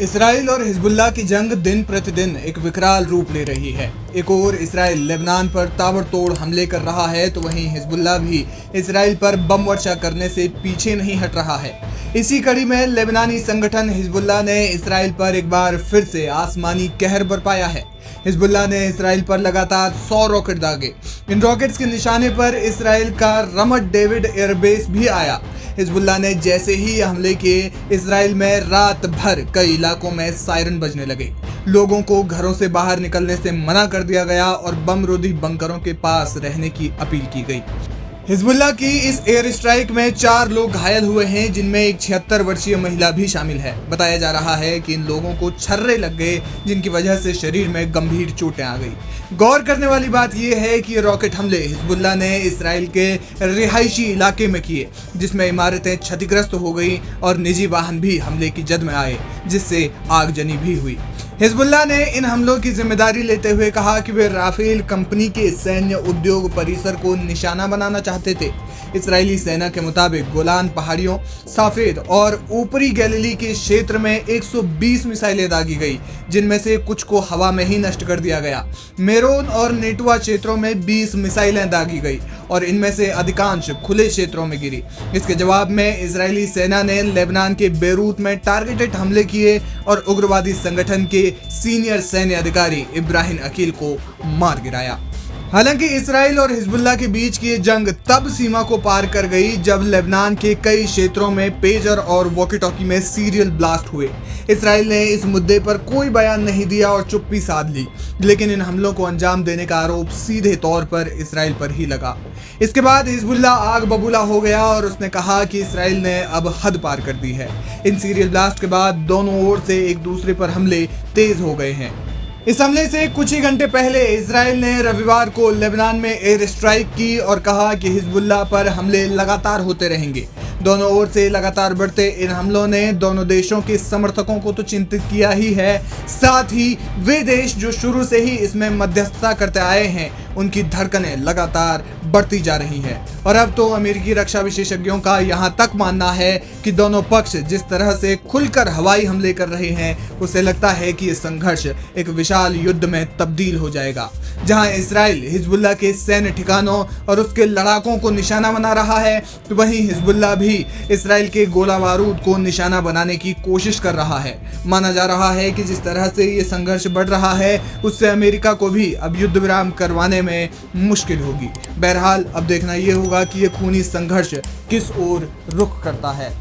Israel और Hezbollah की जंग दिन प्रतिदिन एक विकराल रूप ले रही है। एक ओर इसराइल लेबनान पर ताबड़तोड़ हमले कर रहा है तो वहीं हिजबुल्लाह भी इसराइल पर बम वर्षा करने से पीछे नहीं हट रहा है। इसी कड़ी में लेबनानी संगठन हिजबुल्लाह ने इसराइल पर एक बार फिर से आसमानी कहर बरपाया है। हिजबुल्लाह ने इसराइल पर लगातार 100 रॉकेट दागे। इन रॉकेट्स के निशाने पर इसराइल का रमत डेविड एयरबेस भी आया। हिजबुल्लाह ने जैसे ही हमले किए, इसराइल में रात भर कई इलाकों में सायरन बजने लगे। लोगों को घरों से बाहर निकलने से मना कर दिया गया और बम रोधी बंकरों के पास रहने की अपील की गई। हिजबुल्लाह की इस एयर स्ट्राइक में 4 लोग घायल हुए हैं, जिनमें एक 76 वर्षीय महिला भी शामिल है। बताया जा रहा है कि इन लोगों को छर्रे लग गए, जिनकी वजह से शरीर में गंभीर चोटें आ गई। गौर करने वाली बात यह है कि ये रॉकेट हमले हिजबुल्लाह ने इसराइल के रिहायशी इलाके में किए, जिसमें इमारतें क्षतिग्रस्त हो गई और निजी वाहन भी हमले की जद में आए, जिससे आगजनी भी हुई। हिजबुल्लाह ने इन हमलों की जिम्मेदारी लेते हुए कहा कि वे राफेल कंपनी के सैन्य उद्योग परिसर को निशाना बनाना चाहते थे। इजरायली सेना के मुताबिक गोलान पहाड़ियों, साफेद और ऊपरी गैलिली के क्षेत्र में 120 मिसाइलें दागी गई, जिनमें से कुछ को हवा में ही नष्ट कर दिया गया। मेरोन और नेटुआ क्षेत्रों में 20 मिसाइलें दागी गई और इनमें से अधिकांश खुले क्षेत्रों में गिरी। इसके जवाब में इजरायली सेना ने लेबनान के बेरूत में टारगेटेड हमले किए और उग्रवादी संगठन के सीनियर सैन्य अधिकारी इब्राहिम अकील को मार गिराया। हालांकि इसराइल और हिजबुल्लाह के बीच की जंग तब सीमा को पार कर गई जब लेबनान के कई क्षेत्रों में पेजर और वॉकी टॉकी में सीरियल ब्लास्ट हुए। इसराइल ने इस मुद्दे पर कोई बयान नहीं दिया और चुप्पी साध ली, लेकिन इन हमलों को अंजाम देने का आरोप सीधे तौर पर इसराइल पर ही लगा। इसके बाद हिजबुल्लाह आग बबूला हो गया और उसने कहा कि इसराइल ने अब हद पार कर दी है। इन सीरियल ब्लास्ट के बाद दोनों ओर से एक दूसरे पर हमले तेज हो गए हैं। इस हमले से कुछ ही घंटे पहले इसराइल ने रविवार को लेबनान में एयर स्ट्राइक की और कहा कि हिजबुल्लाह पर हमले लगातार होते रहेंगे। दोनों ओर से लगातार बढ़ते इन हमलों ने दोनों देशों के समर्थकों को तो चिंतित किया ही है, साथ ही वे देश जो शुरू से ही इसमें मध्यस्थता करते आए हैं, उनकी धड़कनें लगातार बढ़ती जा रही हैं। और अब तो अमेरिकी रक्षा विशेषज्ञों का यहाँ तक मानना है कि दोनों पक्ष जिस तरह से खुलकर हवाई हमले कर रहे हैं, उससे लगता है कि ये संघर्ष एक विशाल युद्ध में तब्दील हो जाएगा, जहां इसराइल हिजबुल्लाह के सैन्य ठिकानों और उसके लड़ाकों को निशाना बना रहा है, तो वहीं हिजबुल्लाह भी इसराइल के गोला बारूद को निशाना बनाने की कोशिश कर रहा है। माना जा रहा है कि जिस तरह से ये संघर्ष बढ़ रहा है, उससे अमेरिका को भी अब युद्ध विराम करवाने में मुश्किल होगी। बहरहाल अब देखना ये होगा कि ये खूनी संघर्ष किस ओर रुख करता है।